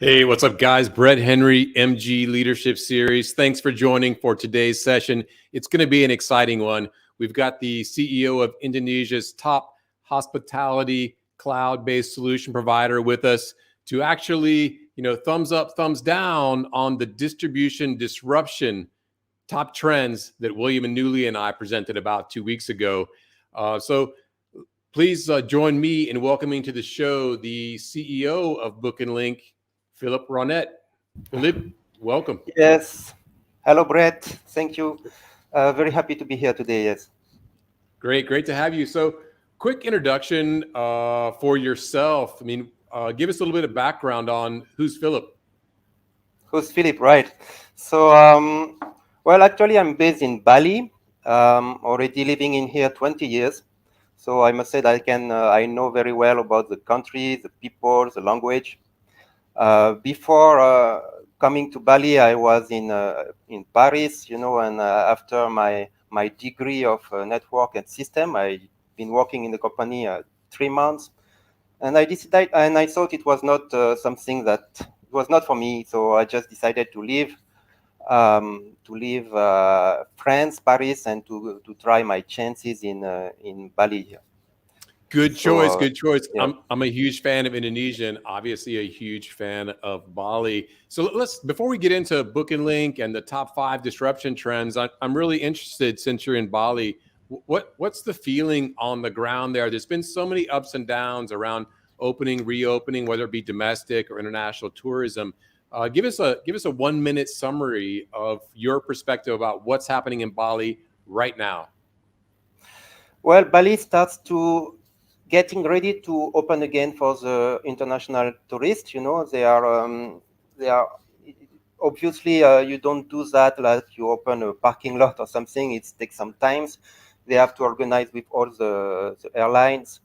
Hey, what's up, guys? Brett Henry, MG Leadership Series. Thanks for joining for today's session. It's going to be an exciting one. We've got the CEO of Indonesia's top hospitality cloud-based solution provider with us to actually, thumbs up, thumbs down on the distribution disruption top trends that William and Newley and I presented about 2 weeks ago. So please join me in welcoming to the show the CEO of Bookandlink, Philip Ronette. Philip, welcome. Yes. Hello, Brett. Thank you. Very happy to be here today. Yes. Great to have you. So, quick introduction for yourself. Give us a little bit of background on who's Philip. Who's Philip? Right. So, well, actually, I'm based in Bali. Already living in here 20 years. So I must say that I know very well about the country, the people, the language. Before coming to Bali, I was in Paris, and after my degree of network and system, I've been working in the company 3 months, and I thought it was not something that it was not for me, so I just decided to leave. France, Paris, and to try my chances in Bali here. Good choice. So Good choice. yeah. I'm a huge fan of Indonesia and obviously a huge fan of Bali. So before we get into Bookandlink and the top 5 disruption trends, I'm really interested, since you're in Bali, what's the feeling on the ground there? There's been so many ups and downs around opening, reopening, whether it be domestic or international tourism. Give us a 1-minute summary of your perspective about what's happening in Bali right now. Well, Bali starts to getting ready to open again for the international tourists. They are obviously you don't do that like you open a parking lot or something. It takes some time. They have to organize with all the airlines.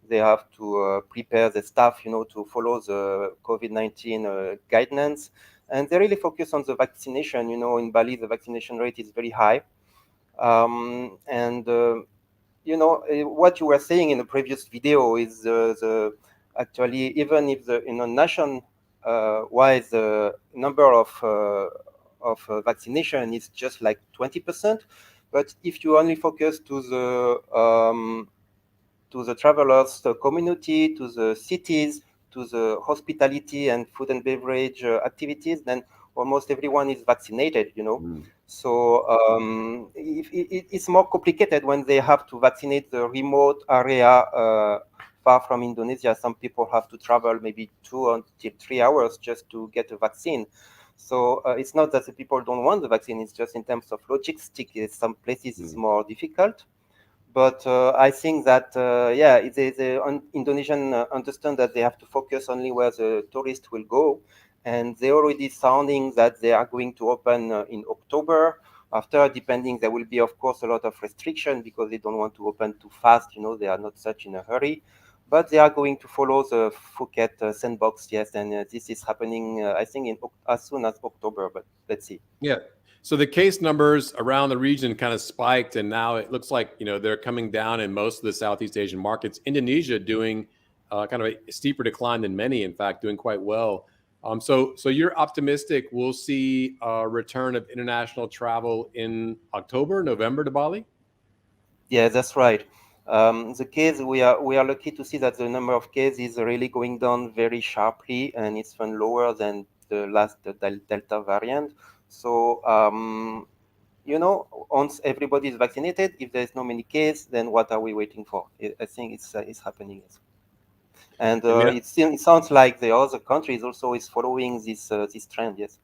They have to prepare the staff, to follow the COVID-19 guidance, and they really focus on the vaccination. In Bali, the vaccination rate is very high, and what you were saying in the previous video is the actually, even if the nation wise the number of vaccination is just like 20%, but if you only focus to the travelers, the community, to the cities, to the hospitality and food and beverage activities, then almost everyone is vaccinated. So it's more complicated when they have to vaccinate the remote area far from Indonesia. Some people have to travel maybe 2 until 3 hours just to get a vaccine. So it's not that the people don't want the vaccine. It's just in terms of logistics, some places it's more difficult. But I think that the Indonesian understand that they have to focus only where the tourists will go, and they already sounding that they are going to open in October. After, depending, there will be, of course, a lot of restriction because they don't want to open too fast. They are not such in a hurry, but they are going to follow the Phuket sandbox. Yes, and this is happening, I think, as soon as October. But let's see. Yeah. So the case numbers around the region kind of spiked, and now it looks like they're coming down in most of the Southeast Asian markets. Indonesia doing kind of a steeper decline than many, in fact, doing quite well. So you're optimistic we'll see a return of international travel in October, November to Bali? Yeah, that's right. The case we are lucky to see that the number of cases is really going down very sharply, and it's even lower than the last Delta variant. So once everybody is vaccinated, if there's no many cases, then what are we waiting for? I think it's happening. And it sounds like the other countries also is following this trend. Yes.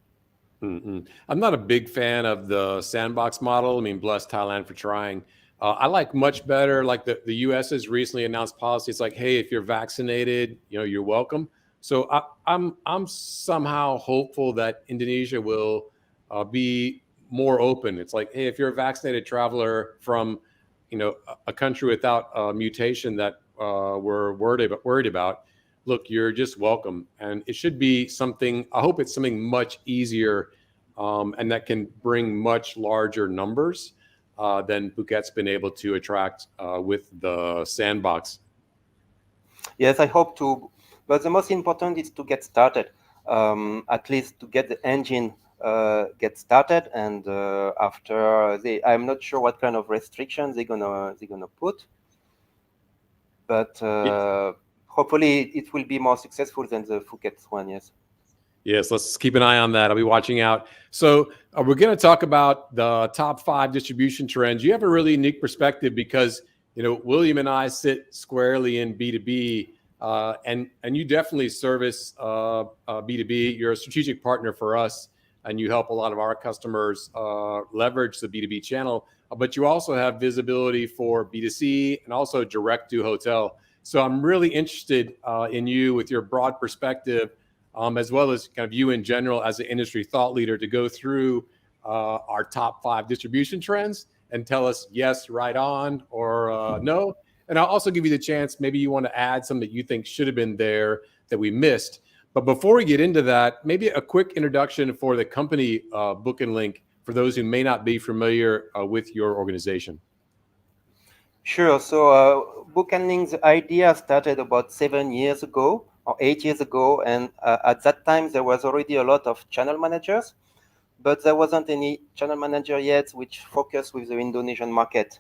I'm not a big fan of the sandbox model. Bless Thailand for trying. I like much better, like the U.S. has recently announced policy. It's like, hey, if you're vaccinated, you're welcome. So I'm somehow hopeful that Indonesia will be more open. It's like, hey, if you're a vaccinated traveler from, a country without a mutation that we're worried about, look, you're just welcome. And it should be something. I hope it's something much easier, and that can bring much larger numbers than Phuket's been able to attract with the sandbox. Yes, I hope to. But the most important is to get started. at least to get the engine get started. And after I'm not sure what kind of restrictions they're gonna put, but hopefully it will be more successful than the Phuket one. Yes. Yes, let's keep an eye on that. I'll be watching out. So we're going to talk about the top 5 distribution trends. You have a really unique perspective because William and I sit squarely in B2B, and you definitely service B2B. You're a strategic partner for us, and you help a lot of our customers leverage the B2B channel. But you also have visibility for B2C and also direct to hotel. So I'm really interested in you with your broad perspective. As well as kind of you in general as an industry thought leader, to go through our top 5 distribution trends and tell us yes, right on, or no. And I'll also give you the chance, maybe you want to add some that you think should have been there that we missed. But before we get into that, maybe a quick introduction for the company Bookandlink, for those who may not be familiar with your organization. Sure. So Bookandlink's idea started about 7 years ago or 8 years ago, and at that time there was already a lot of channel managers, but there wasn't any channel manager yet which focused with the Indonesian market.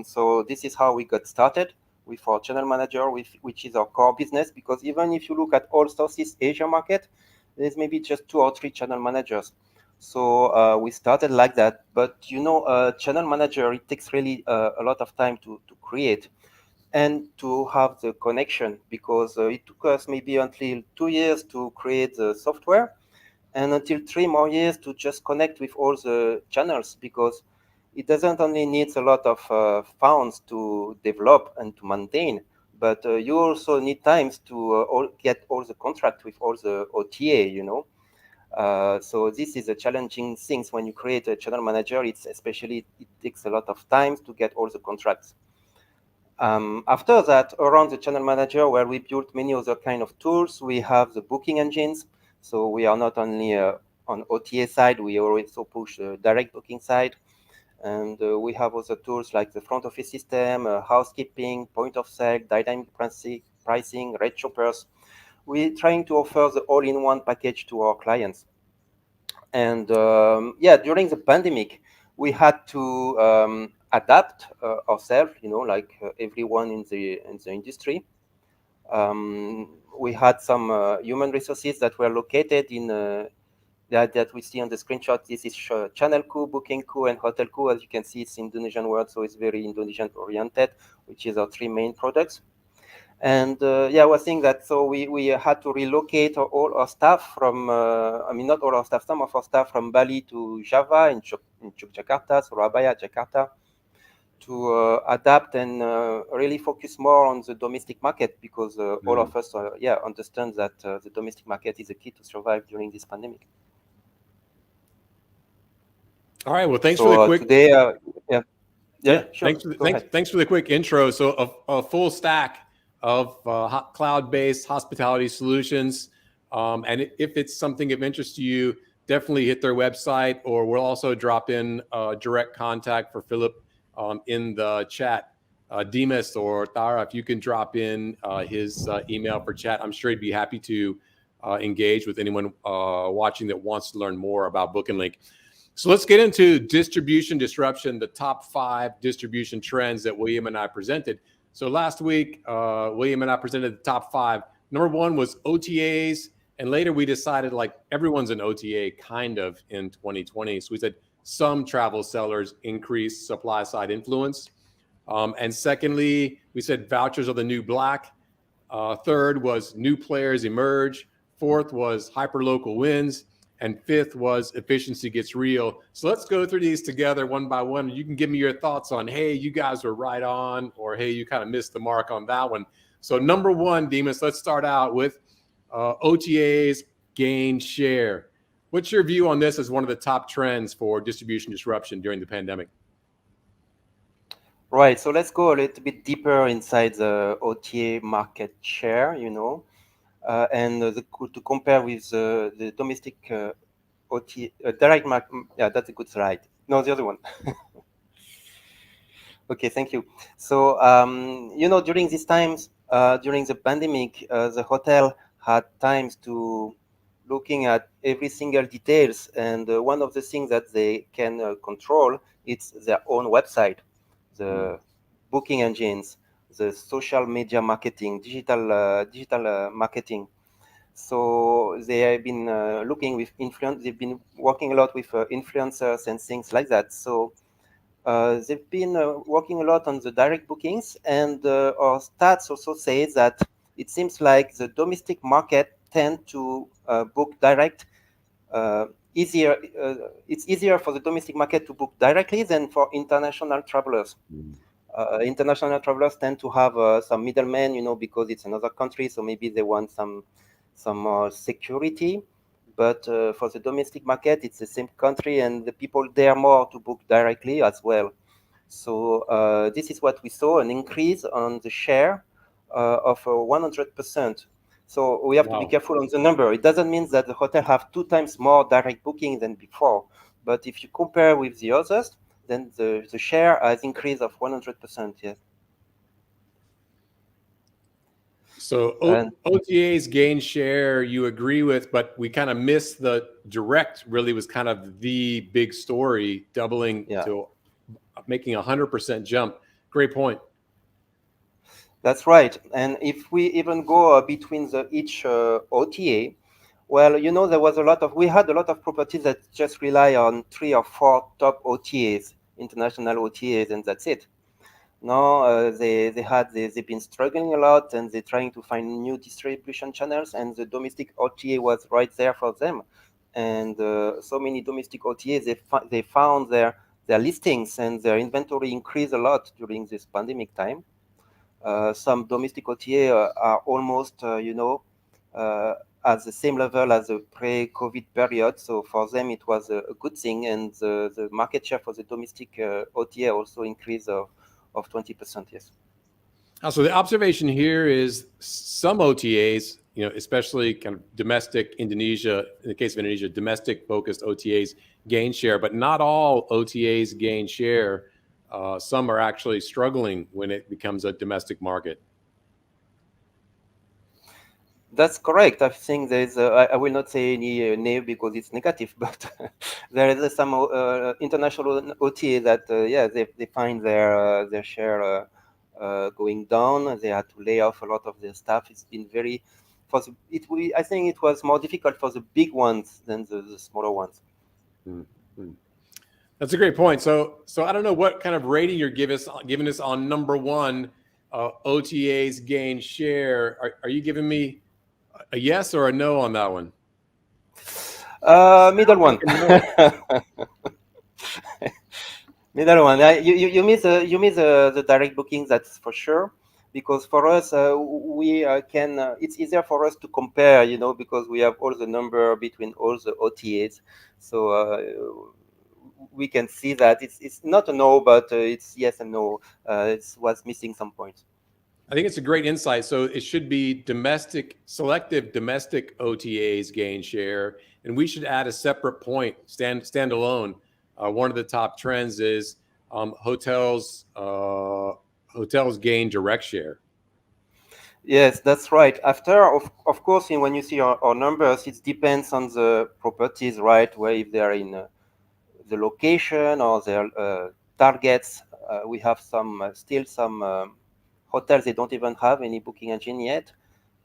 So this is how we got started with our channel manager, which is our core business. Because even if you look at all Southeast Asia market, there's maybe just 2 or 3 channel managers. So we started like that. But channel manager, it takes really a lot of time to create and to have the connection, because it took us maybe until 2 years to create the software, and until 3 more years to just connect with all the channels, because it doesn't only need a lot of funds to develop and to maintain, but you also need times to get all the contract with all the OTA. So this is a challenging thing when you create a channel manager. It takes a lot of time to get all the contracts. After that, around the channel manager, where we built many other kind of tools, we have the booking engines. So we are not only on OTA side, we also push the direct booking side. And we have other tools like the front office system, housekeeping, point of sale, dynamic pricing, rate shoppers. We're trying to offer the all-in-one package to our clients. And during the pandemic, we had to adapt ourselves, like everyone in the industry. We had some human resources that were located in that we see on the screenshot. This is Channel Ku, Booking Ku, and Hotel Ku. As you can see, it's Indonesian word, so it's very Indonesian oriented, which is our 3 main products. And we're seeing that. So we had to relocate all our staff from, not all our staff, some of our staff from Bali to Java in Yogyakarta, Surabaya, Jakarta, to adapt and really focus more on the domestic market, because all of us understand that the domestic market is the key to survive during this pandemic. All right. Well, thanks for the quick. Today, sure. Thanks for the quick intro. So a full stack of cloud-based hospitality solutions. And if it's something of interest to you, definitely hit their website, or we'll also drop in direct contact for Philip in the chat. Demas or Tara, if you can drop in his email for chat, I'm sure he'd be happy to engage with anyone watching that wants to learn more about Bookandlink. So let's get into distribution disruption, the top 5 distribution trends that William and I presented. So last week, William and I presented the top 5. Number 1 was OTAs. And later we decided like everyone's an OTA kind of in 2020. So we said some travel sellers increase supply side influence. And secondly, we said vouchers are the new black. Third was new players emerge. Fourth was hyperlocal wins. And fifth was efficiency gets real. So let's go through these together one by one. You can give me your thoughts on, hey, you guys were right on, or hey, you kind of missed the mark on that one. So number 1, Demas, let's start out with OTAs gain share. What's your view on this as one of the top trends for distribution disruption during the pandemic? Right. So let's go a little bit deeper inside the OTA market share, and to compare with the domestic OTA direct market. Yeah, that's a good slide. No, the other one. Okay, thank you. So, during these times, during the pandemic, the hotel had times to looking at every single details. And one of the things that they can control, it's their own website, the booking engines, the social media marketing, digital marketing. So they have been looking with influence. They've been working a lot with influencers and things like that. So they've been working a lot on the direct bookings, and our stats also say that it seems like the domestic market tend to book direct uh, easier. It's easier for the domestic market to book directly than for international travelers. International travelers tend to have some middlemen, because it's another country, so maybe they want some security. But for the domestic market, it's the same country, and the people dare more to book directly as well. So this is what we saw, an increase on the share of 100%. So we have to be Wow. careful on the number. It doesn't mean that the hotel have 2 times more direct booking than before. But if you compare with the others, then the share has increased of 100%. Yes. So And OTAs gain share, you agree with, but we kind of missed the direct. Really, was kind of the big story, doubling yeah, to making 100% jump. Great point. that's right. And if we even go between each OTA, well, we had a lot of properties that just rely on 3 or 4 top OTAs, international OTAs, and that's it. No, they've been struggling a lot, and they're trying to find new distribution channels, and the domestic OTA was right there for them. And so many domestic OTAs, they found their listings and their inventory increased a lot during this pandemic time. Some domestic OTA are almost, uh, at the same level as the pre-COVID period. So for them, it was a good thing, and the market share for the domestic OTA also increased of 20%. Yes. So the observation here is some OTAs, especially kind of domestic Indonesia, in the case of Indonesia, domestic focused OTAs gain share, but not all OTAs gain share. Some are actually struggling when it becomes a domestic market. That's correct. I think I will not say any name because it's negative, but there is some international OTA that, yeah, they find their share going down. They had to lay off a lot of their staff. It's been very, I think it was more difficult for the big ones than the smaller ones. Mm-hmm. That's a great point. So I don't know what kind of rating you're giving us on number one, OTAs gain share. Are you giving me a yes or a no on that one? Middle Like one. a no. Middle one. You miss the direct bookings, that's for sure. Because for us, we can. It's easier for us to compare, because we have all the number between all the OTAs. So we can see that it's not a no, but it's yes and no. It was missing some points. I think it's a great insight. So it should be selective domestic OTAs gain share, and we should add a separate point, standalone. One of the top trends is hotels gain direct share. Yes, that's right. After, of course, when you see our numbers, it depends on the properties, right? Where if they are in the location or their targets. We have still some hotels, they don't even have any booking engine yet,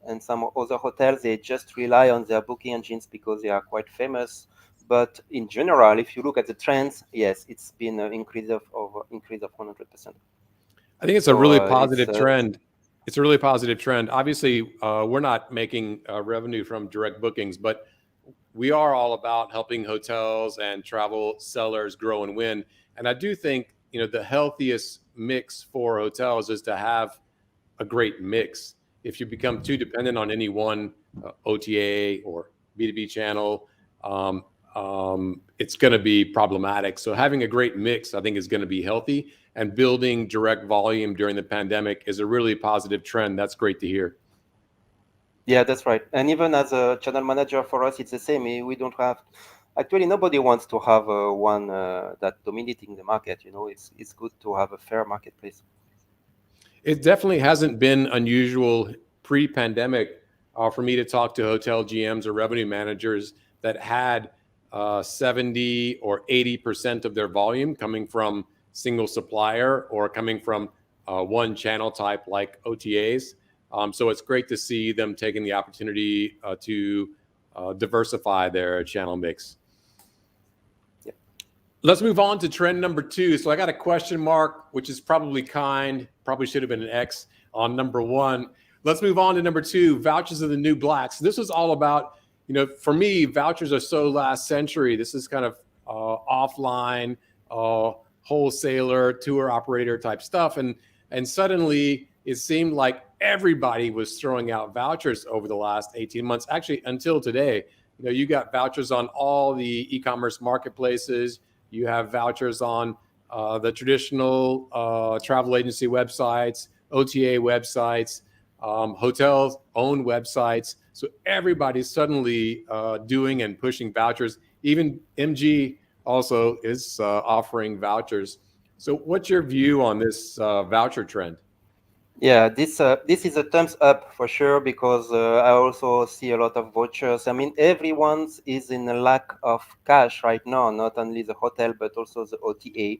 and some other hotels, they just rely on their booking engines because they are quite famous. But in general, if you look at the trends, yes, it's been an increase of 100%. I think it's a So really it's positive trend. It's a really positive trend. Obviously, we're not making revenue from direct bookings, but we are all about helping hotels and travel sellers grow and win. And I do think, the healthiest mix for hotels is to have a great mix. If you become too dependent on any one OTA or B2B channel, um, it's going to be problematic. So having a great mix, I think, is going to be healthy. And building direct volume during the pandemic is a really positive trend. That's great to hear. Yeah, that's right. And even as a channel manager for us, it's the same. We don't have, actually, nobody wants to have one that dominating the market. It's good to have a fair marketplace. It definitely hasn't been unusual pre-pandemic for me to talk to hotel GMs or revenue managers that had 70 or 80% of their volume coming from single supplier or coming from one channel type like OTAs. So it's great to see them taking the opportunity to diversify their channel mix. Yep. Let's move on to trend number 2. So I got a question mark, which is probably should have been an X on number 1. Let's move on to number 2, vouchers are the new black. So this is all about, for me, vouchers are so last century. This is kind of offline, wholesaler, tour operator type stuff. And suddenly it seemed like everybody was throwing out vouchers over the last 18 months, actually until today. You got vouchers on all the e-commerce marketplaces. You have vouchers on the traditional travel agency websites, OTA websites, hotels' own websites. So everybody's suddenly doing and pushing vouchers. Even MG also is offering vouchers. So what's your view on this voucher trend? Yeah, this is a thumbs up for sure, because I also see a lot of vouchers. I mean, everyone is in a lack of cash right now, not only the hotel but also the OTA.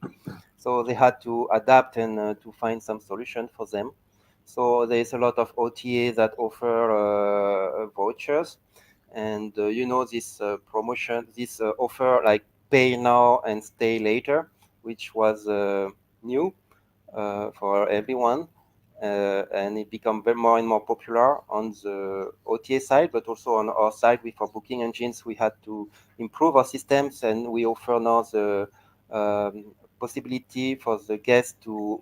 So they had to adapt and to find some solution for them. So there's a lot of OTAs that offer vouchers, and this promotion, this offer like pay now and stay later, which was new for everyone. And it become more and more popular on the OTA side, but also on our side with our booking engines. We had to improve our systems, and we offer now the possibility for the guest to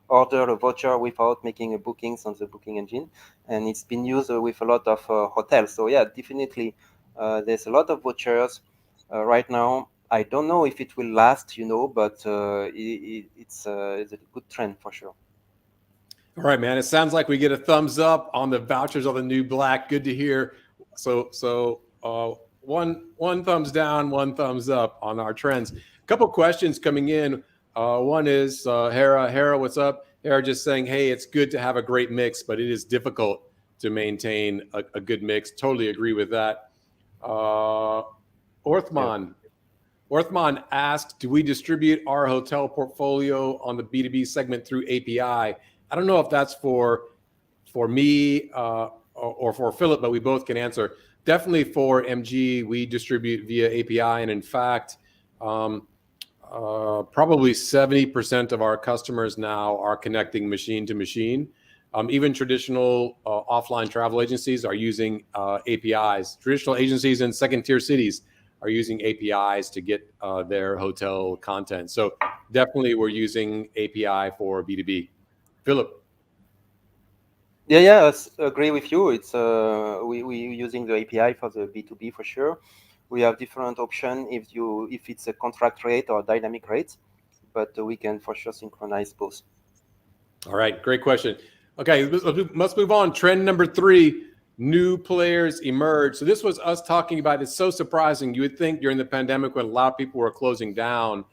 order a voucher without making a bookings on the booking engine, and it's been used with a lot of hotels. So yeah, definitely there's a lot of vouchers right now. I don't know if it will last, but it's a good trend for sure. All right, man. It sounds like we get a thumbs up on the vouchers on the new black. Good to hear. So one thumbs down, one thumbs up on our trends. A couple questions coming in. One is Hera. Hera, what's up? Hera just saying, hey, it's good to have a great mix, but it is difficult to maintain a good mix. Totally agree with that. Orthman. Orthman asked, do we distribute our hotel portfolio on the B2B segment through API? I don't know if that's for me or for Philip, but we both can answer. Definitely for MG, we distribute via API. And in fact, probably 70% of our customers now are connecting machine to machine. Even traditional offline travel agencies are using APIs. Traditional agencies in second-tier cities are using APIs to get their hotel content. So definitely we're using API for B2B. Philip. Yeah, I agree with you. It's we using the API for the B2B for sure. We have different option if it's a contract rate or dynamic rate, but we can for sure synchronize both. All right, great question. Okay, let's move on. Trend number 3, new players emerge. So this was us talking about. It's so surprising. You would think during the pandemic, when a lot of people were closing down,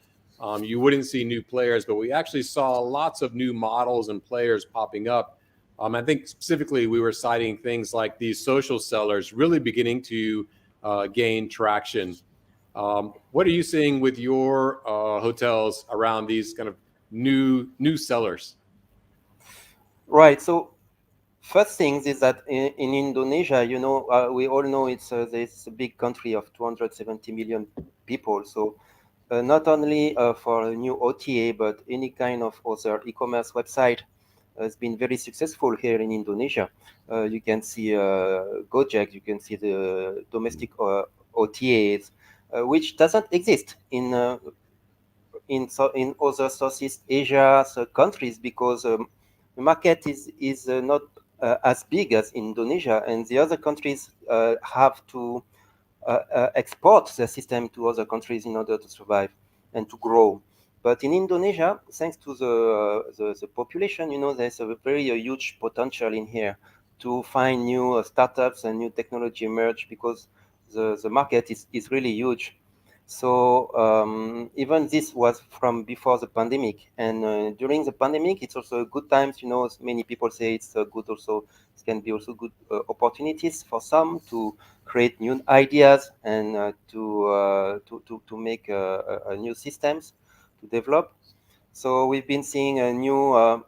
you wouldn't see new players, but we actually saw lots of new models and players popping up. I think specifically we were citing things like these social sellers really beginning to gain traction. What are you seeing with your hotels around these kind of new sellers? Right. So first things is that in Indonesia, we all know it's this big country of 270 million people. So not only for a new OTA, but any kind of other e-commerce website has been very successful here in Indonesia. You can see Gojek, you can see the domestic OTAs, which doesn't exist in other Southeast Asia countries, because the market is not as big as Indonesia, and the other countries have to export the system to other countries in order to survive and to grow. But in Indonesia, thanks to the population, there's a very huge potential in here to find new startups and new technology emerge, because the market is really huge. So even this was from before the pandemic, and during the pandemic, it's also a good times. Many people say it's good. Also, it can be also good opportunities for some to create new ideas and to make new systems to develop. So we've been seeing a new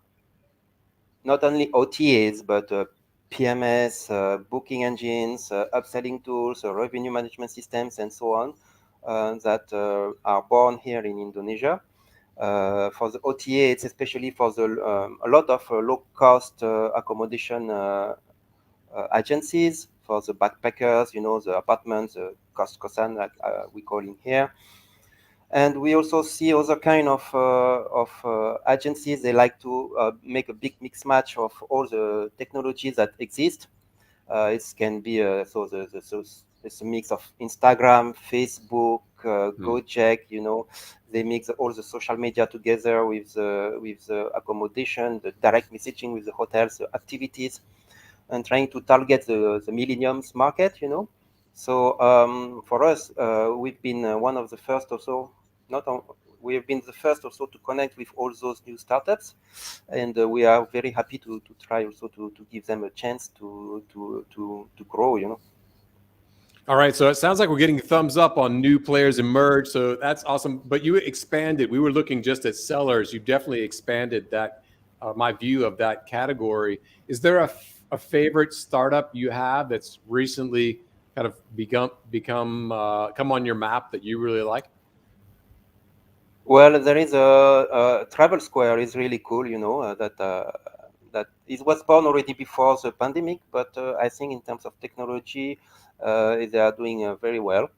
not only OTAs, but PMS, booking engines, upselling tools, revenue management systems, and so on that are born here in Indonesia. For the OTA, it's especially for a lot of low-cost accommodation agencies for the backpackers, the apartments, the kosan, like we call in here. And we also see other kind of agencies. They like to make a big mix match of all the technologies that exist. It can be it's a mix of Instagram, Facebook, Gojek. They mix all the social media together with the accommodation, the direct messaging with the hotels, the activities, and trying to target the millenniums market. So for us, we've been one of the first also, not on, we have been the first also to connect with all those new startups, and we are very happy to try also to give them a chance to grow. All right, so it sounds like we're getting thumbs up on new players emerge, so that's awesome. But you expanded. We were looking just at sellers. You definitely expanded that my view of that category. Is there a favorite startup you have that's recently kind of become come on your map that you really like? Well, there is a Travel Square is really cool, that it was born already before the pandemic, but I think in terms of technology, they are doing very well,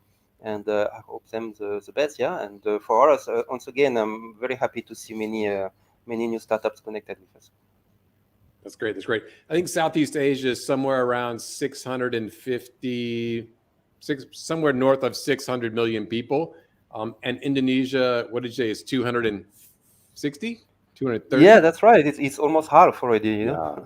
and I hope them the best, yeah. And for us, once again, I'm very happy to see many new startups connected with us. That's great. That's great. I think Southeast Asia is somewhere around 650, somewhere north of 600 million people. And Indonesia, what did you say, is 260, 230? Yeah, that's right. It's almost half already. Yeah,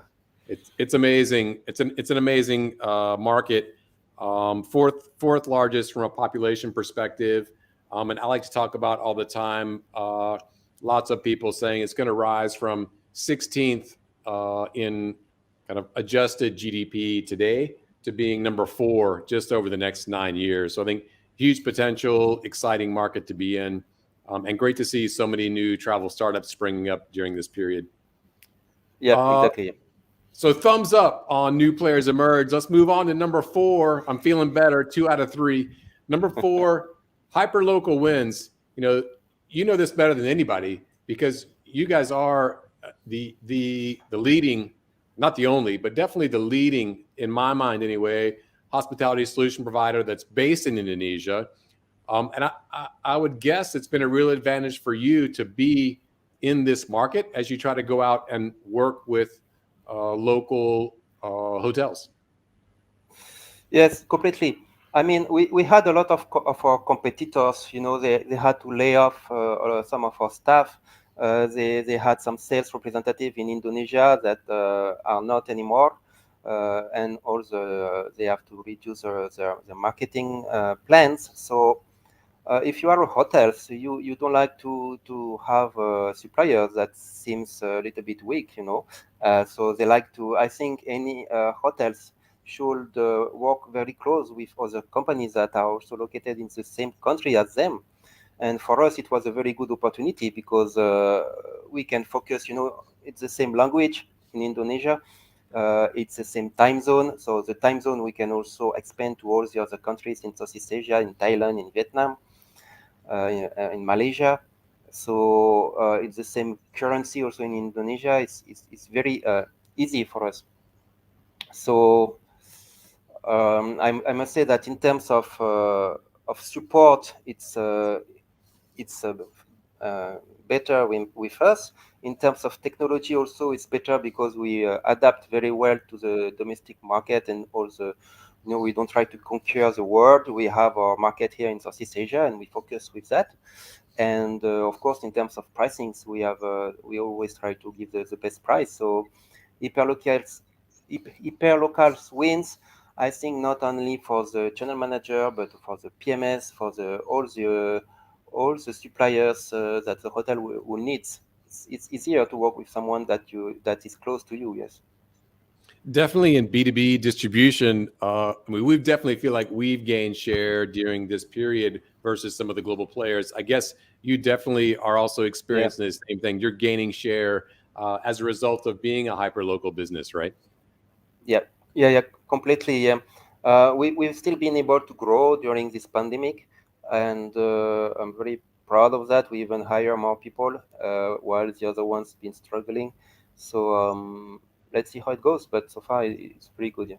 it's amazing. It's an amazing market. Fourth largest from a population perspective. And I like to talk about all the time. Lots of people saying it's going to rise from 16th in kind of adjusted GDP today to being number 4 just over the next 9 years. So I think huge potential, exciting market to be in, and great to see so many new travel startups springing up during this period. Yeah, exactly. So thumbs up on new players emerge. Let's move on to number 4. I'm feeling better. 2 out of 3. Number 4, Hyperlocal wins. You know this better than anybody because you guys are the leading, not the only, but definitely the leading, in my mind anyway, hospitality solution provider that's based in Indonesia. And I would guess it's been a real advantage for you to be in this market as you try to go out and work with local hotels. Yes, completely. I mean, we had a lot of our competitors, they had to lay off some of our staff. They had some sales representative in Indonesia that are not anymore. And also they have to reduce their marketing plans. So if you are a hotel, so you don't like to have suppliers that seems a little bit weak. So they like to. I think any hotels should work very close with other companies that are also located in the same country as them. And for us, it was a very good opportunity because we can focus. It's the same language in Indonesia. It's the same time zone. So the time zone we can also expand to all the other countries in Southeast Asia, in Thailand, in Vietnam, in Malaysia. So it's the same currency also in Indonesia. It's very easy for us. So I must say that in terms of support, it's better with us. In terms of technology, also it's better because we adapt very well to the domestic market and also. We don't try to conquer the world. We have our market here in Southeast Asia, and we focus with that. And of course, in terms of pricings, we always try to give the best price. So hyperlocals wins. I think not only for the channel manager, but for the PMS, for all the suppliers that the hotel will need. It's easier to work with someone that is close to you. Yes. Definitely in B2B distribution, we definitely feel like we've gained share during this period versus some of the global players. I guess you definitely are also Yeah. experiencing the same thing. You're gaining share as a result of being a hyper local business, right? Yeah, yeah, completely. Yeah, we've still been able to grow during this pandemic, and I'm very proud of that. We even hire more people while the other ones been struggling. So let's see how it goes. But so far, it's pretty good. Yeah.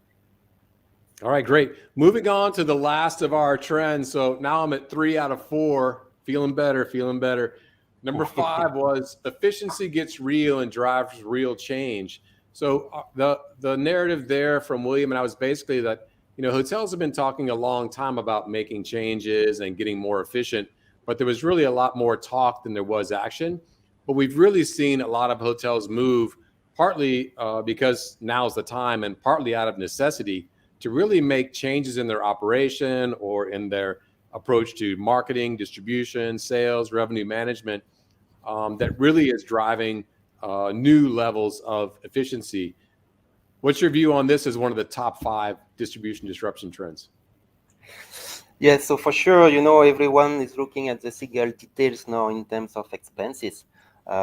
All right, great. Moving on to the last of our trends. So now I'm at 3 out of 4. Feeling better, feeling better. Number 5 was efficiency gets real and drives real change. So the narrative there from William and I was basically that hotels have been talking a long time about making changes and getting more efficient, but there was really a lot more talk than there was action. But we've really seen a lot of hotels move, partly because now's the time, and partly out of necessity, to really make changes in their operation or in their approach to marketing, distribution, sales, revenue management, that really is driving new levels of efficiency. What's your view on this as one of the top 5 distribution disruption trends? Yeah, so for sure, everyone is looking at the single details now in terms of expenses. It's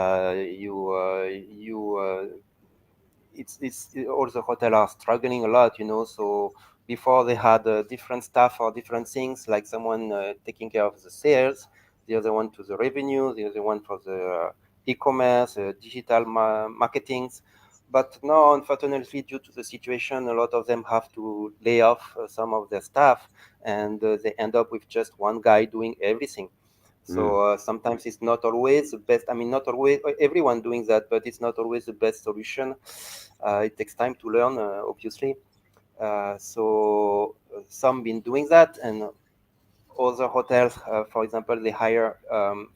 all the hotel are struggling a lot, so before they had different staff for different things, like someone taking care of the sales, the other one to the revenue, the other one for the e-commerce, digital marketings. But now, unfortunately, due to the situation, a lot of them have to lay off some of their staff, and they end up with just one guy doing everything. So sometimes it's not always the best. I mean, not always everyone doing that, but it's not always the best solution. It takes time to learn, obviously. So some been doing that, and other hotels, for example, they hire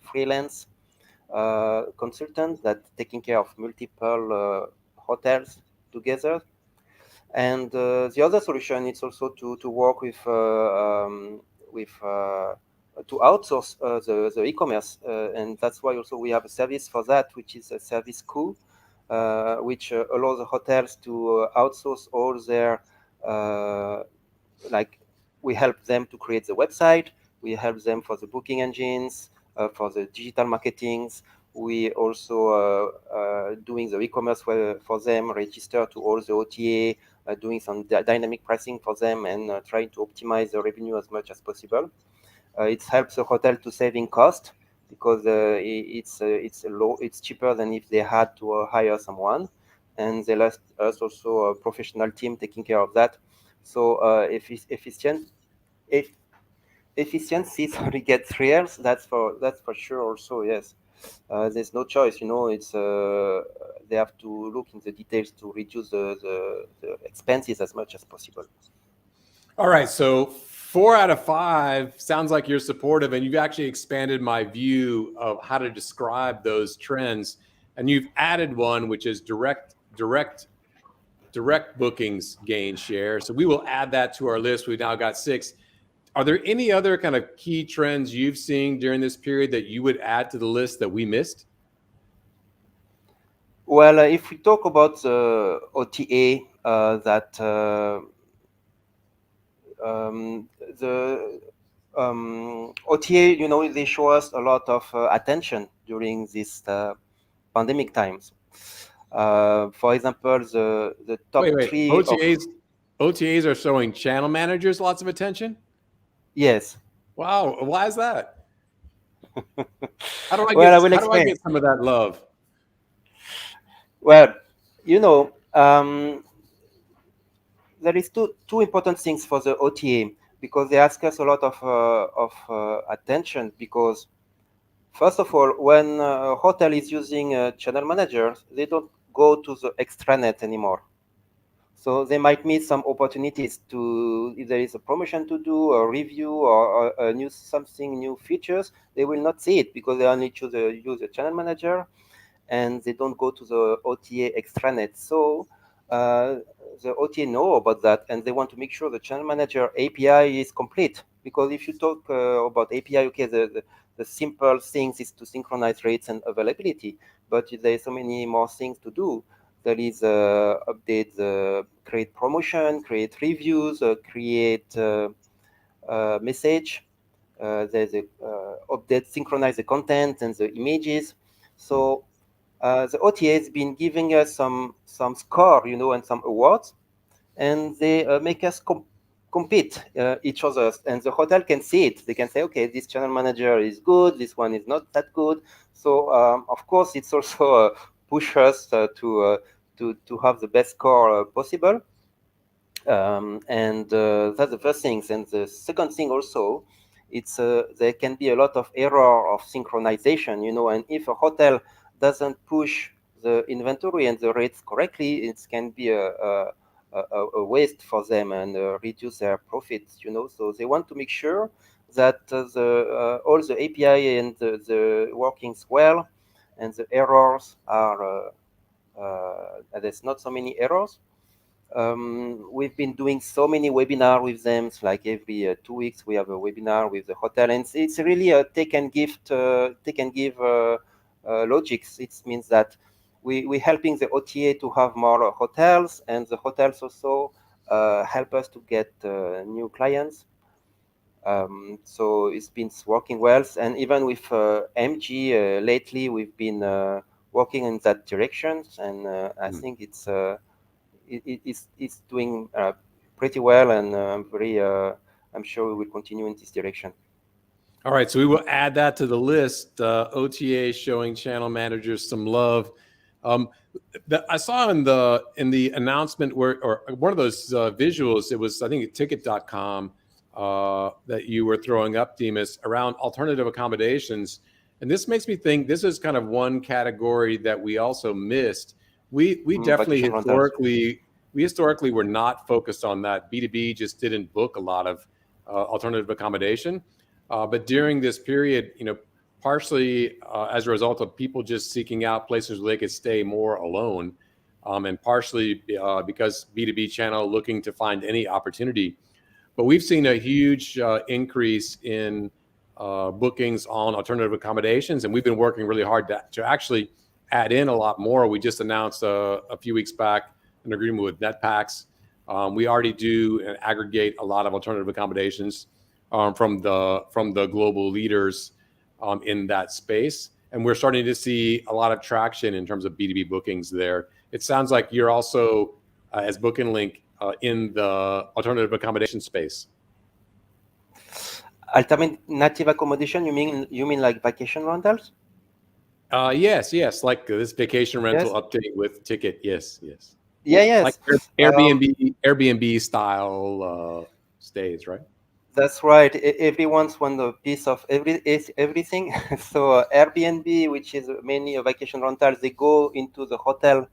freelance consultants that taking care of multiple hotels together. And the other solution is also to work with to outsource the e-commerce, and that's why also we have a service for that, which is a service crew, which allows the hotels to outsource all their like we help them to create the website, we help them for the booking engines, for the digital marketings. We also doing the e-commerce for them, register to all the OTA, doing some dynamic pricing for them, and trying to optimize the revenue as much as possible. It helps the hotel to saving cost because it's cheaper than if they had to hire someone, and they let us also a professional team taking care of that. So if efficiency sorry gets real, that's for sure. Also, yes, there's no choice. It's they have to look in the details to reduce the expenses as much as possible. All right, so 4 out of 5 sounds like you're supportive, and you've actually expanded my view of how to describe those trends. And you've added one, which is direct bookings gain share. So we will add that to our list. We've now got 6. Are there any other kind of key trends you've seen during this period that you would add to the list that we missed? Well, if we talk about the OTA, that the OTA, they show us a lot of attention during these pandemic times. For example, the top Wait. three of OTAs are showing channel managers lots of attention? yes. Wow, why is that? Well, I will How do I explain. get some of that love? Well, there is two important things for the OTA because they ask us a lot of attention because first of all, when a hotel is using a channel manager, they don't go to the extranet anymore. So they might miss some opportunities to, if there is a promotion to do, a review, or a new something, new features, they will not see it because they only use a channel manager and they don't go to the OTA extranet. So uh, the OTA know about that, and they want to make sure the channel manager API is complete. Because if you talk about API, okay, the simple things is to synchronize rates and availability, but there's so many more things to do. There is update, create promotion, create reviews, create message. There's a update, synchronize the content and the images. So the OTA has been giving us some score, and some awards, and they make us compete each other, and the hotel can see it. They can say, okay, this channel manager is good, this one is not that good. So of course, it's also push us to have the best score possible. And that's the first thing. And the second thing also, it's there can be a lot of error of synchronization, and if a hotel doesn't push the inventory and the rates correctly, it can be a waste for them and reduce their profits, So they want to make sure that all the API and the workings well, and the errors are there's not so many errors. We've been doing so many webinars with them. It's like every 2 weeks we have a webinar with the hotel, and it's really a take and give logics. It means that we're helping the OTA to have more hotels, and the hotels also help us to get new clients. So it's been working well, and even with MG lately, we've been working in that direction, and I think it's doing pretty well, and I'm sure we will continue in this direction. All right, so we will add that to the list. OTA showing channel managers some love. I saw in the announcement or one of those visuals, it was, I think, ticket.com that you were throwing up, Demas, around alternative accommodations. And this makes me think this is kind of one category that we also missed. We definitely historically were not focused on that. B2B just didn't book a lot of alternative accommodation. But during this period, partially as a result of people just seeking out places where they could stay more alone, and partially because B2B channel looking to find any opportunity. But we've seen a huge increase in bookings on alternative accommodations, and we've been working really hard to actually add in a lot more. We just announced a few weeks back an agreement with NetPacks. We already do and aggregate a lot of alternative accommodations from the global leaders in that space, and we're starting to see a lot of traction in terms of B2B bookings there. It sounds like you're also, as Bookandlink, in the alternative accommodation space. Alternative accommodation? You mean like vacation rentals? Yes, like this vacation rental update with Ticket. Yes. Yes. Like Airbnb style stays, right? That's right. Everyone's want a piece of everything. So Airbnb, which is mainly a vacation rentals, they go into the hotel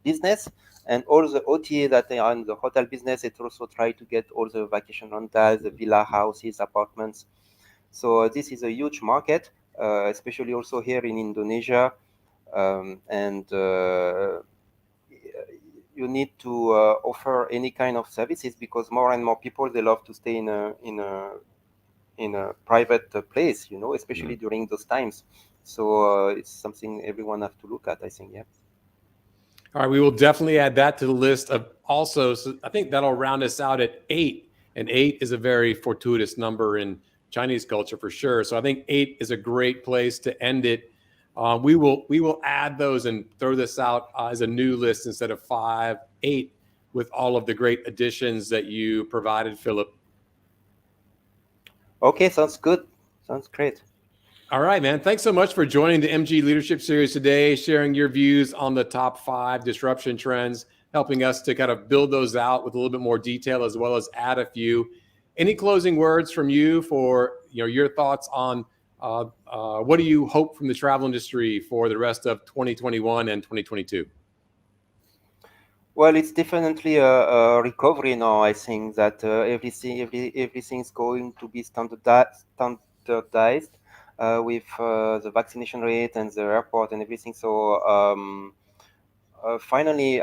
business, and all the OTA that are in the hotel business, it also try to get all the vacation rentals, the villa houses, apartments. So this is a huge market, especially also here in Indonesia, and you need to offer any kind of services, because more and more people, they love to stay in a private place, especially during those times. So it's something everyone have to look at, I think. Yeah. All right, we will definitely add that to the list of also. So I think that'll round us out at 8, and 8 is a very fortuitous number in Chinese culture for sure. So I think 8 is a great place to end it. We will add those and throw this out as a new list instead of 5, 8, with all of the great additions that you provided, Philip. Okay, sounds good. Sounds great. All right, man. Thanks so much for joining the MG Leadership Series today, sharing your views on the top 5 disruption trends, helping us to kind of build those out with a little bit more detail, as well as add a few. Any closing words from you for your thoughts on what do you hope from the travel industry for the rest of 2021 and 2022? Well, it's definitely a recovery now. I think that everything's going to be standardized with the vaccination rate and the airport and everything. So finally,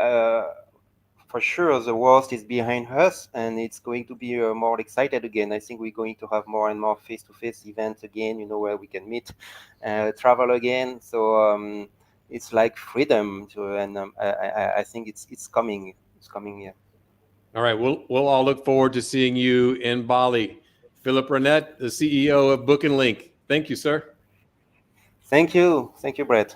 for sure, the worst is behind us, and it's going to be more excited again. I think we're going to have more and more face-to-face events again, where we can meet, travel again. So it's like freedom, and I think it's coming. It's coming, yeah. All right, we'll all look forward to seeing you in Bali. Philip Renette, the CEO of Bookandlink. Thank you, sir. Thank you, Brett.